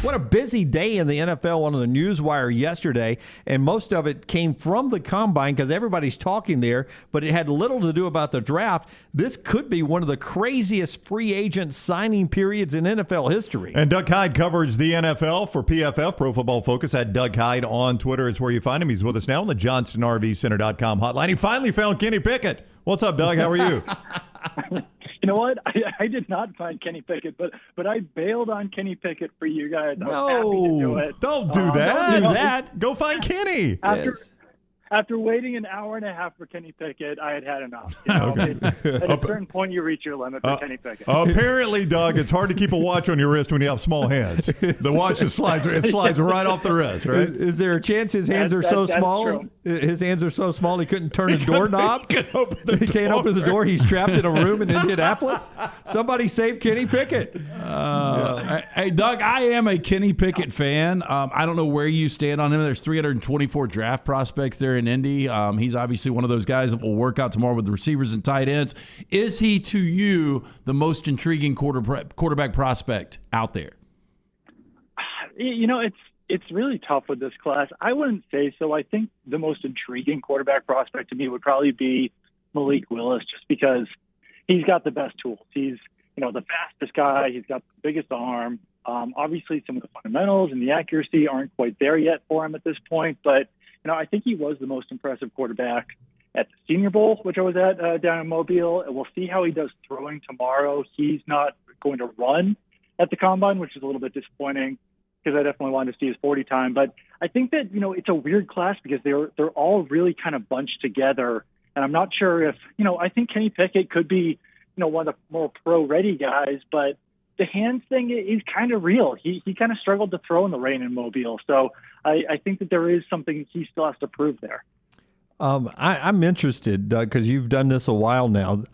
What a busy day in the NFL on the newswire yesterday, and most of it came from the Combine because everybody's talking there, but it had little to do about the draft. This could be one of the craziest free agent signing periods in NFL history. And Doug Kyed covers the NFL for PFF, Pro Football Focus. At Doug Kyed on Twitter is where you find him. He's with us now on the JohnstonRVCenter.com hotline. He finally found Kenny Pickett. What's up, Doug? How are you? You know what? I did not find Kenny Pickett, but I bailed on Kenny Pickett for you guys. I was happy to do it. Don't do that. Don't do that. Go find Kenny. After waiting an hour and a half for Kenny Pickett, I had enough. You know, at a certain point, you reach your limit for Kenny Pickett. Apparently, Doug, it's hard to keep a watch on your wrist when you have small hands. The watch just slides right off the wrist, right? Is there a chance his hands are so small? True. His hands are so small he couldn't turn a doorknob? He can't open the He can't open the door. He's trapped in a room in Indianapolis? Somebody save Kenny Pickett. Hey, Doug, I am a Kenny Pickett fan. I don't know where you stand on him. There's 324 draft prospects there in Indy. He's obviously one of those guys that will work out tomorrow with the receivers and tight ends. Is he, to you, the most intriguing quarterback prospect out there? You know, it's really tough with this class. I wouldn't say so. I think the most intriguing quarterback prospect to me would probably be Malik Willis, just because he's got the best tools. He's, the fastest guy. He's got the biggest arm. Obviously, some of the fundamentals and the accuracy aren't quite there yet for him at this point, but I think he was the most impressive quarterback at the Senior Bowl, which I was at down in Mobile. And we'll see how he does throwing tomorrow. He's not going to run at the Combine, which is a little bit disappointing because I definitely wanted to see his 40 time. But I think that, it's a weird class because they're all really kind of bunched together. And I'm not sure if, I think Kenny Pickett could be, one of the more pro-ready guys, but the hands thing is kind of real. He kind of struggled to throw in the rain in Mobile. So I think that there is something he still has to prove there. I'm interested, Doug, because you've done this a while now.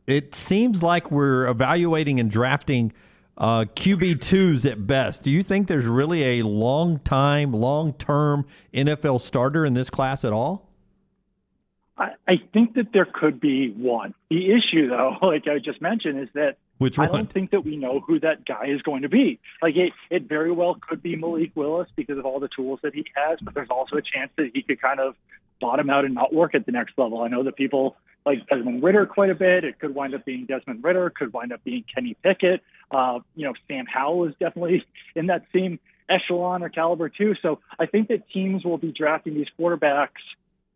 It seems like we're evaluating and drafting QB2s at best. Do you think there's really a long-term NFL starter in this class at all? I think that there could be one. The issue, though, like I just mentioned, is that I don't think that we know who that guy is going to be. Like it very well could be Malik Willis because of all the tools that he has, but there's also a chance that he could kind of bottom out and not work at the next level. I know that people like Desmond Ridder quite a bit. It could wind up being Desmond Ridder, could wind up being Kenny Pickett. Sam Howell is definitely in that same echelon or caliber too. So I think that teams will be drafting these quarterbacks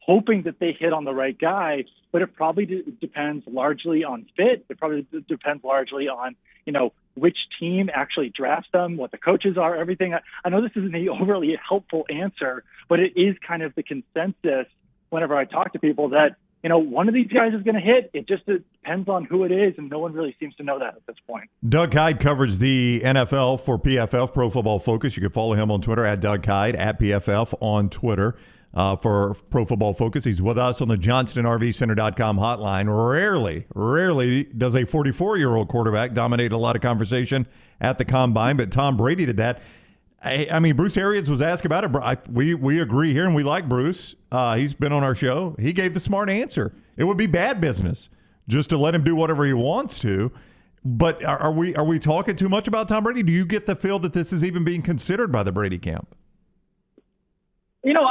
hoping that they hit on the right guy, but it probably depends largely on fit. It probably depends largely on, which team actually drafts them, what the coaches are, everything. I know this isn't an overly helpful answer, but it is kind of the consensus whenever I talk to people that, one of these guys is going to hit. It just depends on who it is, and no one really seems to know that at this point. Doug Kyed covers the NFL for PFF, Pro Football Focus. You can follow him on Twitter at Doug Kyed, at PFF on Twitter. For Pro Football Focus. He's with us on the JohnstonRVCenter.com hotline. Rarely does a 44-year-old quarterback dominate a lot of conversation at the Combine, but Tom Brady did that. I mean, Bruce Arians was asked about it. We agree here, and we like Bruce. He's been on our show. He gave the smart answer. It would be bad business just to let him do whatever he wants to. But are we talking too much about Tom Brady? Do you get the feel that this is even being considered by the Brady camp?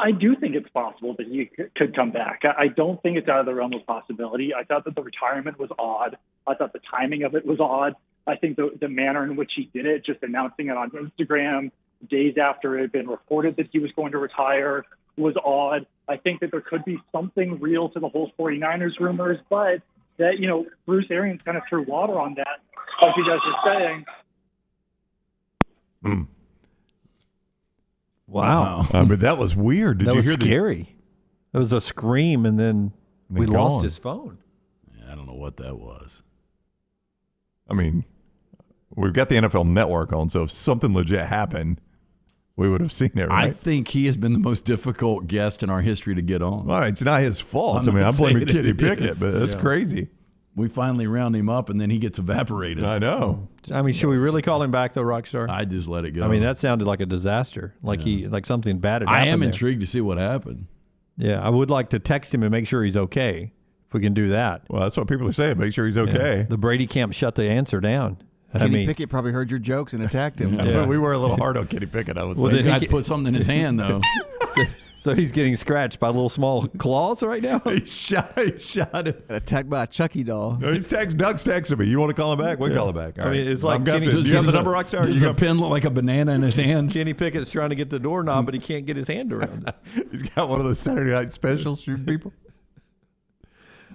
I do think it's possible that he could come back. I don't think it's out of the realm of possibility. I thought that the retirement was odd. I thought the timing of it was odd. I think the manner in which he did it, just announcing it on Instagram days after it had been reported that he was going to retire, was odd. I think that there could be something real to the whole 49ers rumors, but that, Bruce Arians kind of threw water on that, like you guys were saying. Wow. But that was weird. Did that you was hear scary. It was a scream, and then we lost his phone. Yeah, I don't know what that was. I mean, we've got the NFL Network on, so if something legit happened, we would have seen it, right? I think he has been the most difficult guest in our history to get on. All right, it's not his fault. I'm blaming Kenny Pickett, but that's crazy. We finally round him up, and then he gets evaporated. I know. I mean, should we really call him back, though, Rockstar? I just let it go. I mean, that sounded like a disaster, like something bad had happened. I am intrigued to see what happened. Yeah, I would like to text him and make sure he's okay, if we can do that. Well, that's what people are saying. Make sure he's okay. Yeah. The Brady camp shut the answer down. Kenny Pickett probably heard your jokes and attacked him. Yeah. We were a little hard on Kenny Pickett, I would say. Well, then he'd put something in his hand, though. So he's getting scratched by little small claws right now? He shot him. Attacked by a Chucky doll. No, Doug's texting me. You want to call him back? We'll call him back. All right. I mean, it's like do you have the number, Rockstar? Does a pen look like a banana in his hand? Kenny Pickett's trying to get the doorknob, but he can't get his hand around it. He's got one of those Saturday night specials shooting people.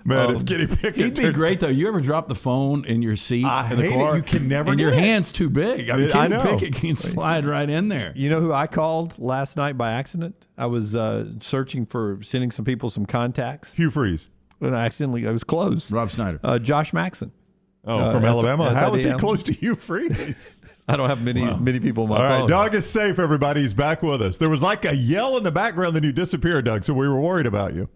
Man, if Kenny Pickett, he'd be great though. You ever drop the phone in your seat in the car? You can never. And get your it. hand's too big. I mean, I Kenny know. Pickett can slide right in there. You know who I called last night by accident? I was searching for sending some people some contacts. Hugh Freeze. And I was close. Rob Snyder. Josh Maxson. Oh, from Alabama. How is he SIDM. close to Hugh Freeze? I don't have many people on my All phone. right, Doug is safe, everybody. He's back with us. There was like a yell in the background, then you disappeared, Doug, so we were worried about you.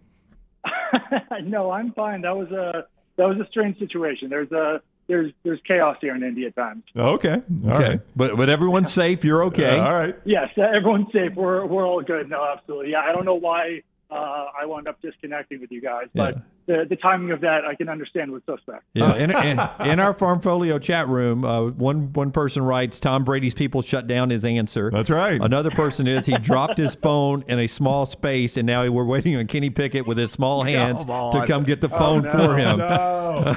No, I'm fine. That was a strange situation. There's chaos here in Indy at times. Okay. All right. But everyone's safe. You're okay. All right. Yes, everyone's safe. We're all good. No, absolutely. Yeah, I don't know why I wound up disconnecting with you guys, but the timing of that I can understand was suspect. Yeah. In our Farmfolio chat room, one person writes, "Tom Brady's people shut down his answer." That's right. Another person is he dropped his phone in a small space, and now we're waiting on Kenny Pickett with his small hands to come get the phone for him. No.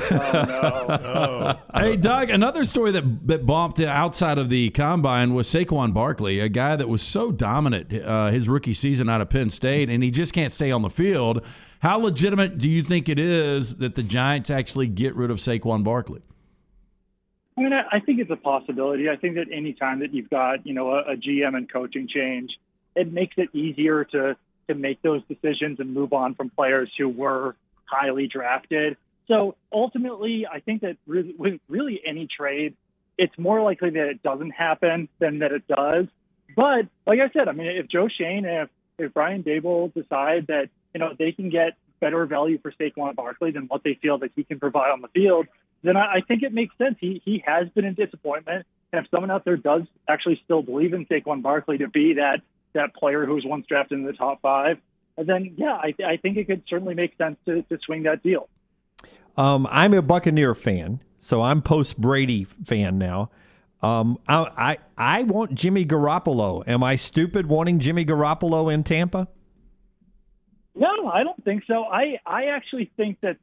Hey, Doug, another story that bumped outside of the combine was Saquon Barkley, a guy that was so dominant his rookie season out of Penn State, and he just can't stay on the field. How legitimate do you think it is that the Giants actually get rid of Saquon Barkley? I mean, I think it's a possibility. I think that any time that you've got, a GM and coaching change, it makes it easier to make those decisions and move on from players who were highly drafted. So ultimately, I think that with really any trade, it's more likely that it doesn't happen than that it does. But like I said, I mean, if Joe Schoen, if Brian Daboll decide that, they can get better value for Saquon Barkley than what they feel that he can provide on the field, then I think it makes sense. He has been a disappointment. And if someone out there does actually still believe in Saquon Barkley to be that player who was once drafted in the top 5, then, yeah, I think it could certainly make sense to swing that deal. I'm a Buccaneer fan, so I'm post-Brady fan now. I want Jimmy Garoppolo. Am I stupid wanting Jimmy Garoppolo in Tampa? No, I don't think so. I actually think that,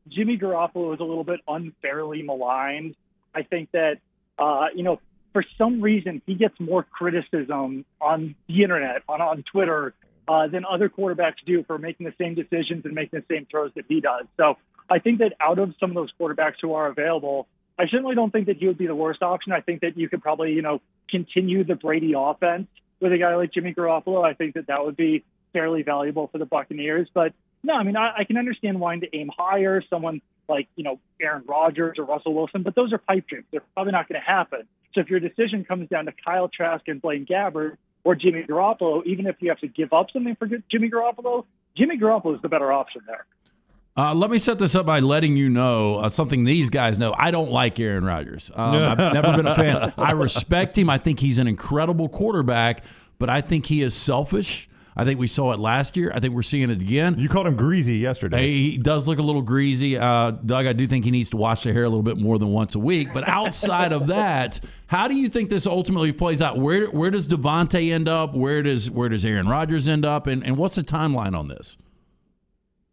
Jimmy Garoppolo is a little bit unfairly maligned. I think that, for some reason he gets more criticism on the internet, on Twitter, than other quarterbacks do for making the same decisions and making the same throws that he does. So I think that out of some of those quarterbacks who are available, I certainly don't think that he would be the worst option. I think that you could probably, continue the Brady offense with a guy like Jimmy Garoppolo. I think that would be fairly valuable for the Buccaneers. But no, I mean, I can understand wanting to aim higher, someone like, Aaron Rodgers or Russell Wilson, but those are pipe dreams. They're probably not going to happen. So if your decision comes down to Kyle Trask and Blaine Gabbert or Jimmy Garoppolo, even if you have to give up something for Jimmy Garoppolo is the better option there. Let me set this up by letting you know something these guys know. I don't like Aaron Rodgers. I've never been a fan. I respect him. I think he's an incredible quarterback, but I think he is selfish. I think we saw it last year. I think we're seeing it again. You called him greasy yesterday. He does look a little greasy. Doug, I do think he needs to wash the hair a little bit more than once a week. But outside of that, how do you think this ultimately plays out? Where does Devontae end up? Where does Aaron Rodgers end up? And what's the timeline on this?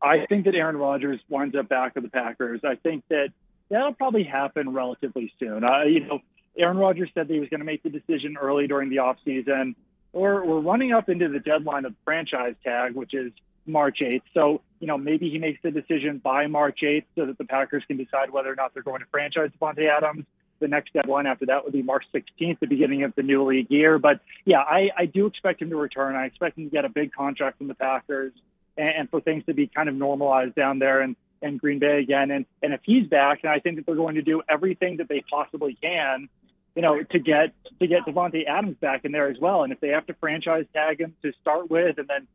I think that Aaron Rodgers winds up back with the Packers. I think that that'll probably happen relatively soon. Aaron Rodgers said that he was going to make the decision early during the offseason. We're running up into the deadline of franchise tag, which is March 8th. So, maybe he makes the decision by March 8th so that the Packers can decide whether or not they're going to franchise Devontae Adams. The next deadline after that would be March 16th, the beginning of the new league year. But, yeah, I do expect him to return. I expect him to get a big contract from the Packers and for things to be kind of normalized down there in Green Bay again. And if he's back, and I think that they're going to do everything that they possibly can, to get Devontae Adams back in there as well. And if they have to franchise tag him to start with and then,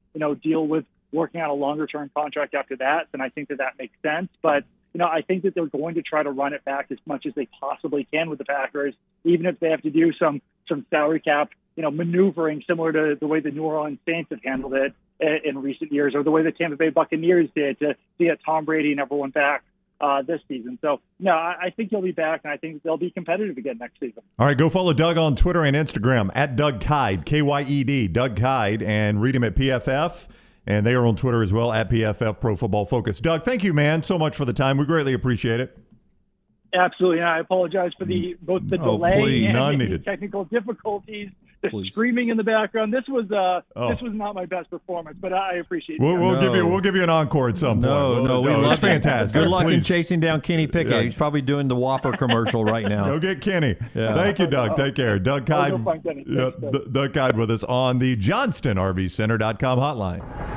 deal with working on a longer-term contract after that, then I think that makes sense. But, I think that they're going to try to run it back as much as they possibly can with the Packers, even if they have to do some salary cap, maneuvering similar to the way the New Orleans Saints have handled it in recent years, or the way the Tampa Bay Buccaneers did to get Tom Brady and everyone back this season. So, no, I think he'll be back, and I think they'll be competitive again next season. All right, go follow Doug on Twitter and Instagram at Doug Kyed, Kyed, Doug Kyed, and read him at PFF. And they are on Twitter as well at PFF Pro Football Focus. Doug, thank you, man, so much for the time. We greatly appreciate it. Absolutely. And I apologize for both the delay and the technical difficulties, the screaming in the background. This was not my best performance, but I appreciate it. We'll give you an encore at some point. We love it's fantastic. Good luck in chasing down Kenny Pickett. Yeah. He's probably doing the Whopper commercial right now. Go get Kenny. Yeah. Thank you, Doug. Take care. Doug Kyed. Doug Kyed with us on the JohnstonRVCenter.com hotline.